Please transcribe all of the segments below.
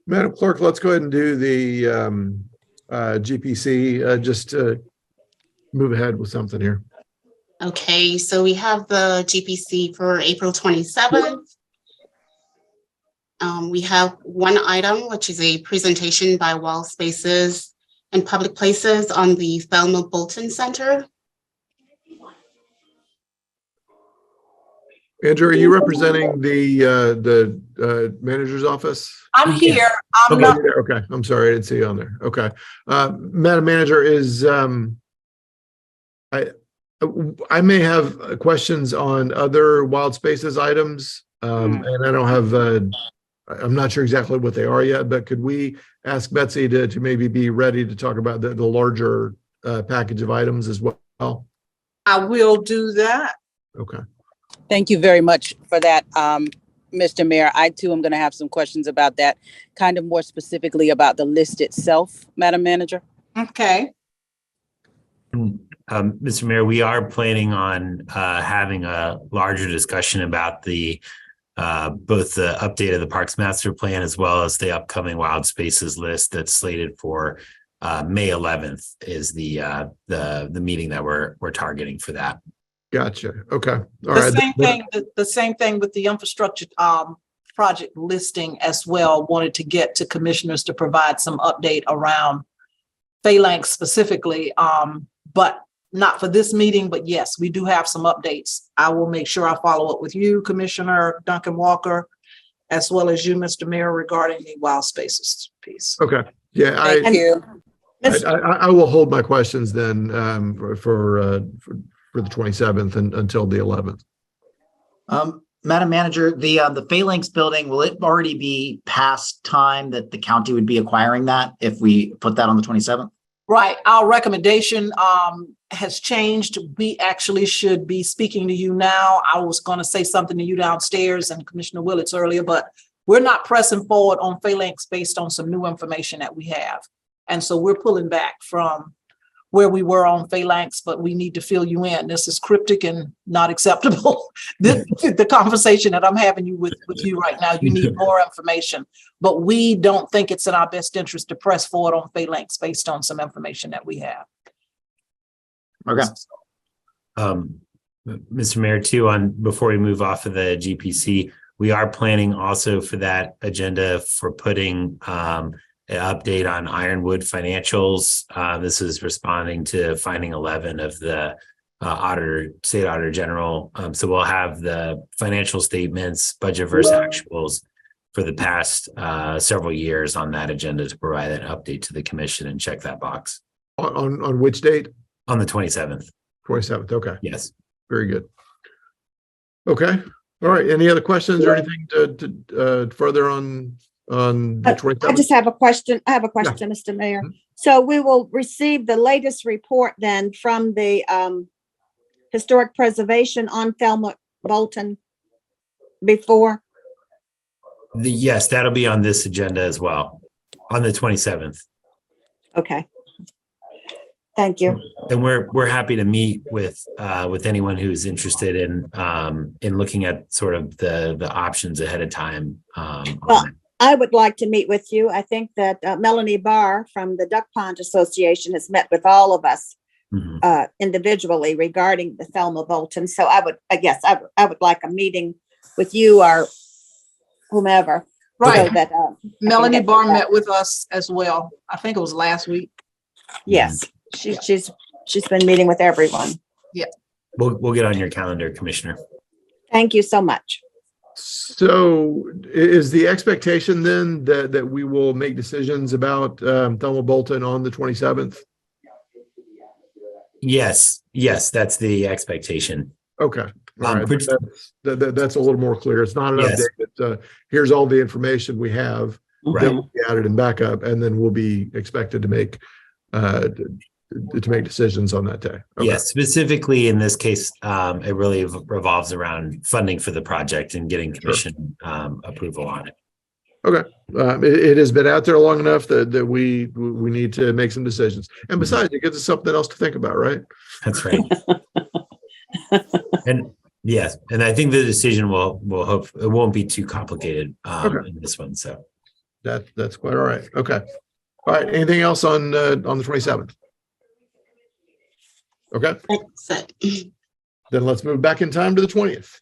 Madam Clerk, let's go ahead and do the GPC, just to move ahead with something here. Okay, so we have the GPC for April 27th. We have one item, which is a presentation by Wall Spaces and Public Places on the Thelma Bolton Center. Andrew, are you representing the manager's office? I'm here. I'm Okay, not. okay. I'm sorry, I didn't see you on there. Okay. Madam Manager, is I may have questions on other wild spaces items, and I don't have I'm not sure exactly what they are yet, but could we ask Betsy to maybe be ready to talk about the larger package of items as well? I will do that. Okay. Thank you very much for that, Mr. Mayor. I too am going to have some questions about that, kind of more specifically about the list itself, Madam Manager. Okay. Mr. Mayor, we are planning on having a larger discussion about the both the update of the Parks Master Plan as well as the upcoming Wild Spaces list that's slated for May 11th is the meeting that we're targeting for that. Gotcha. Okay. All right. The same thing with the infrastructure project listing as well. Wanted to get to commissioners to provide some update around Phalanx specifically, but not for this meeting. But yes, we do have some updates. I will make sure I follow up with you, Commissioner Duncan Walker, as well as you, Mr. Mayor, regarding the Wild Spaces piece. Okay. Yeah. Thank you. I will hold my questions then for the 27th and until the 11th. Madam Manager, the Phalanx building, will it already be past time that the county would be acquiring that if we put that on the 27th? Right. Our recommendation has changed. We actually should be speaking to you now. I was going to say something to you downstairs and Commissioner Willits earlier, but we're not pressing forward on Phalanx based on some new information that we have. And so we're pulling back from where we were on Phalanx, but we need to fill you in. This is cryptic and not acceptable. The conversation that I'm having with you right now, you need more information, but we don't think it's in our best interest to press forward on Phalanx based on some information that we have. Okay. Mr. Mayor, too, before we move off of the GPC, we are planning also for that agenda for putting an update on Ironwood financials. This is responding to finding 11 of the state auditor general. So we'll have the financial statements, budget versus actuals for the past several years on that agenda to provide an update to the commission and check that box. On which date? On the 27th. 27th. Okay. Yes. Very good. Okay. All right. Any other questions or anything to further on the 27th? I just have a question. I have a question, yeah. Mr. Mayor. So we will receive the latest report then from the historic preservation on Thelma Bolton before? Yes, that'll be on this agenda as well on the 27th. Okay. Thank you. And we're happy to meet with anyone who's interested in looking at sort of the options ahead of time. Well, I would like to meet with you. I think that Melanie Barr from the Duck Pond Association has met with all of us individually regarding the Thelma Bolton. So I would like a meeting with you or whomever. Right. So that, Melanie Barr met with us as well. I think it was last week. Yes. She's been meeting with everyone. Yeah. We'll get on your calendar, Commissioner. Thank you so much. So is the expectation then that we will make decisions about Thelma Bolton on the 27th? Yes, that's the expectation. Okay. All right. That's a little more clear. It's not an update, but here's all the information we have. Right. Then we'll be added in backup, and then we'll be expected to make decisions on that day. Okay. Yes, specifically in this case, it really revolves around funding for the project and getting commission approval on it. Okay. It has been out there long enough that we need to make some decisions. And besides, it gives us something else to think about, right? That's right. And yes, and I think the decision will hope it won't be too complicated in this one. So That's quite all right. Okay. All right. Anything else on the 27th? Okay, That's it. then let's move back in time to the 20th.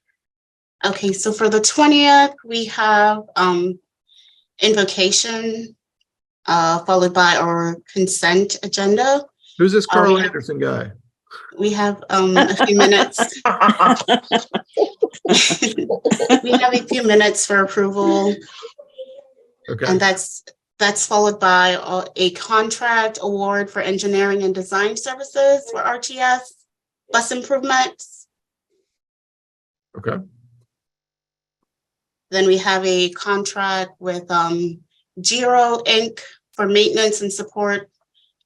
Okay, so for the 20th, we have invocation, followed by our consent agenda. Who's this Carl we have- Anderson guy? We have a few minutes. We have a few minutes for approval, Okay. and that's followed by a contract award for engineering and design services for RTS bus improvements. Okay. Then we have a contract with Giro Inc. for maintenance and support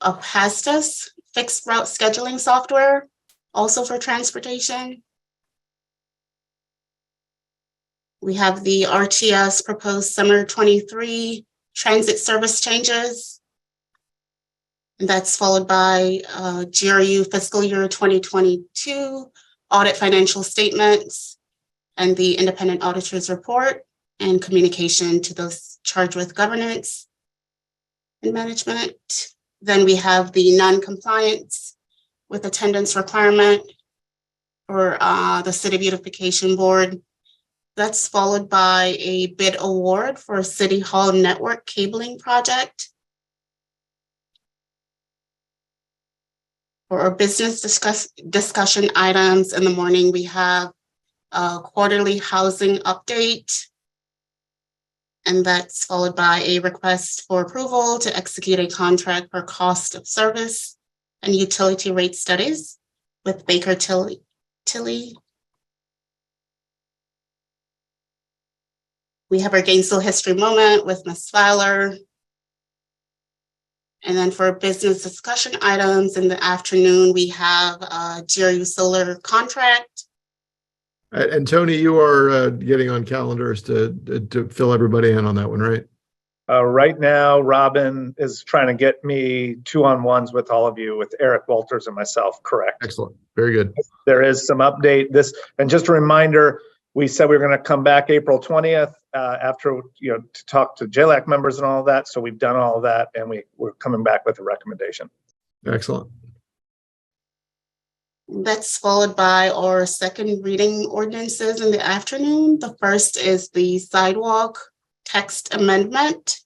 of Hastas fixed route scheduling software, also for transportation. We have the RTS proposed summer 23 transit service changes. And that's followed by GRU fiscal year 2022 audit financial statements and the independent auditor's report and communication to those charged with governance and management. Then we have the non-compliance with attendance requirement for the City Beautification Board. That's followed by a bid award for a City Hall network cabling project. For our business discussion items in the morning, we have a quarterly housing update. And that's followed by a request for approval to execute a contract for cost of service and utility rate studies with Baker Tilly. We have our Gainesville History Moment with Ms. Fowler. And then for business discussion items in the afternoon, we have a GRU solar contract. And Tony, you are getting on calendars to fill everybody in on that one, right? Right now, Robin is trying to get me 2-on-1s with all of you, with Eric Walters and myself, correct? Excellent. Very good. There is some update. And just a reminder, we said we were going to come back April 20th after, to talk to JLAC members and all of that. So we've done all of that, and we're coming back with a recommendation. Excellent. That's followed by our second reading ordinances in the afternoon. The first is the sidewalk text amendment.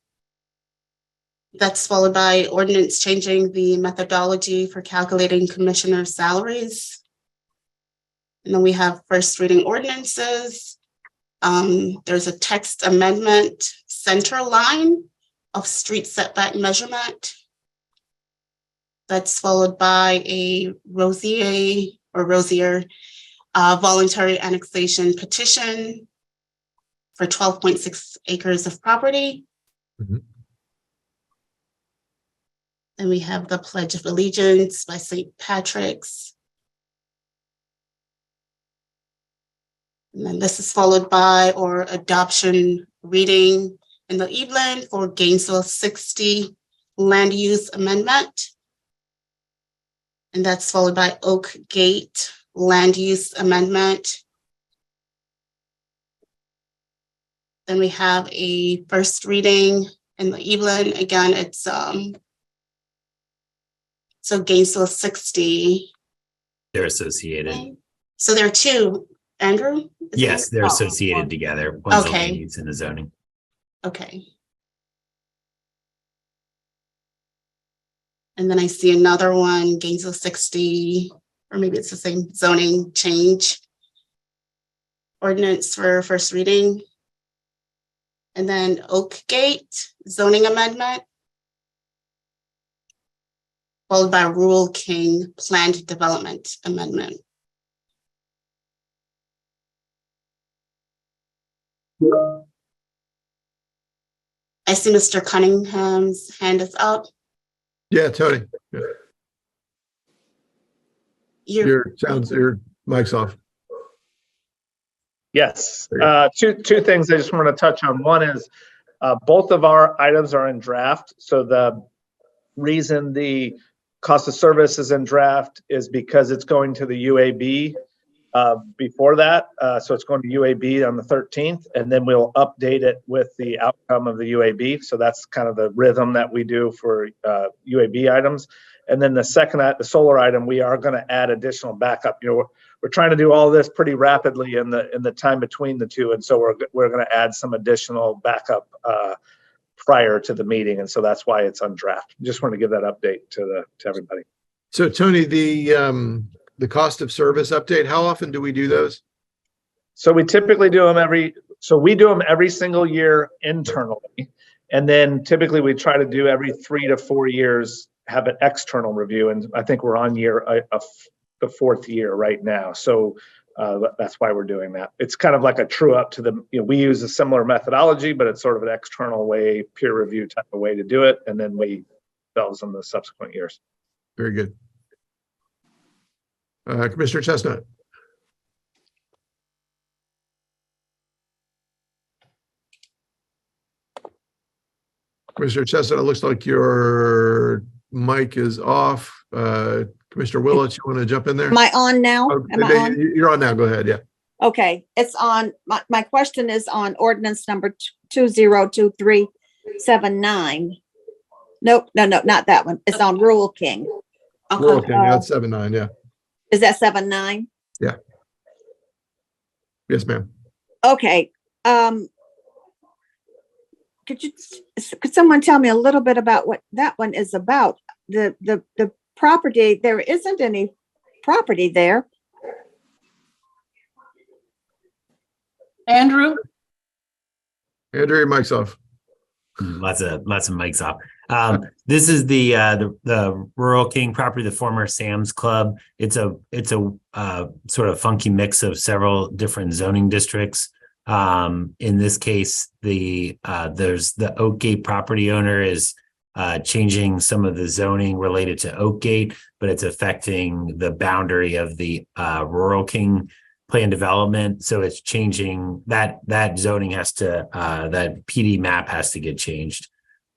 That's followed by ordinance changing the methodology for calculating commissioner salaries. And then we have first reading ordinances. There's a text amendment, center line of street setback measurement. That's followed by a Rosier voluntary annexation petition for 12.6 acres of property. Mhm. Then we have the Pledge of Allegiance by St. Patrick's. And then this is followed by our adoption reading in the evening for Gainesville 60 land use amendment. And that's followed by Oak Gate land use amendment. Then we have a first reading in the evening. Again, it's so Gainesville 60. They're associated. So there are two, Andrew? Is Yes, there? they're Oh, associated together. One's the Okay. land use and the zoning. Okay. And then I see another one, Gainesville 60, or maybe it's the same zoning change ordinance for first reading. And then Oak Gate zoning amendment, followed by Rural King planned development amendment. I see Mr. Cunningham's hand is up. Yeah, Tony, You're your mic's off. Yes. Two things I just want to touch on. One is both of our items are in draft. So the reason the cost of service is in draft is because it's going to the UAB before that. So it's going to UAB on the 13th, and then we'll update it with the outcome of the UAB. So that's kind of the rhythm that we do for UAB items. And then the second, the solar item, we are going to add additional backup. You know, we're trying to do all this pretty rapidly in the time between the two, and so we're going to add some additional backup prior to the meeting, and so that's why it's on draft. Just want to give that update to everybody. So Tony, the cost of service update, how often do we do those? So we typically do them every single year internally, and then typically we try to do every 3 to 4 years have an external review, and I think we're on the 4th year right now. So that's why we're doing that. It's kind of like a true up to the, you know, we use a similar methodology, but it's sort of an external way, peer review type of way to do it, and then we those in the subsequent years. Very good. Commissioner Chestnut. Commissioner Chestnut, it looks like your mic is off. Commissioner Willett, you want to jump in there? Am I on now? Oh, Am I on? You're on now. Go ahead. Yeah. Okay, it's on, my question is on ordinance number 202379. Nope, no, not that one. It's on Rural King. Okay, yeah, that's 7-9. Yeah. Is that 79? Yeah. Yes, ma'am. Okay, could someone tell me a little bit about what that one is about? The property, there isn't any property there. Andrew? Andrew, your mic's off. Lots of mics off. This is the Rural King property, the former Sam's Club. It's a sort of funky mix of several different zoning districts. In this case, there's the Oakgate property owner is changing some of the zoning related to Oakgate, but it's affecting the boundary of the Rural King plan development. So it's changing that zoning has to that PD map has to get changed.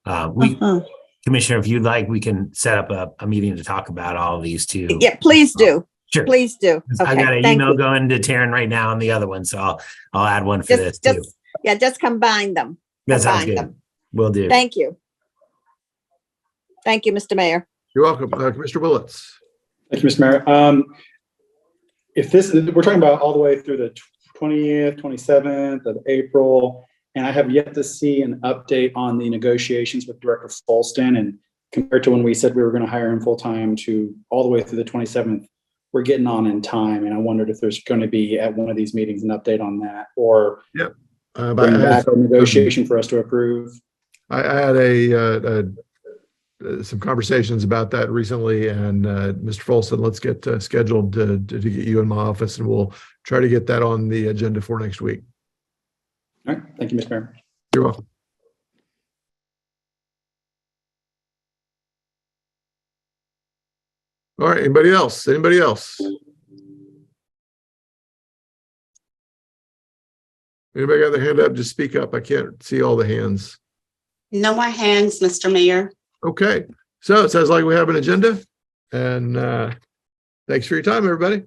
Commissioner, if you'd like, we can set up a meeting to talk about all of these too. Yeah, please do. Sure. Please do. I got an thank email you. going to Taryn right now on the other one, so I'll add one for this too. Just combine them. That sounds Combine good. them. Will do. Thank you. Thank you, Mr. Mayor. You're welcome. Commissioner Willets. Thank you, Mr. Mayor. We're talking about all the way through the 20th, 27th of April, and I have yet to see an update on the negotiations with Director Folston. And compared to when we said we were going to hire him full time to all the way through the 27th, we're getting on in time. And I wondered if there's going to be at one of these meetings an update on that, or bring back a negotiation for us to approve. I had some conversations about that recently, and Mr. Folston, let's get scheduled to get you in my office, and we'll try to get that on the agenda for next week. All right. Thank you, Mr. Mayor. You're welcome. All right. Anybody else? Anybody else? Anybody got their hand up? Just speak up. I can't see all the hands. No more hands, Mr. Mayor. Okay, so it sounds like we have an agenda, and thanks for your time, everybody.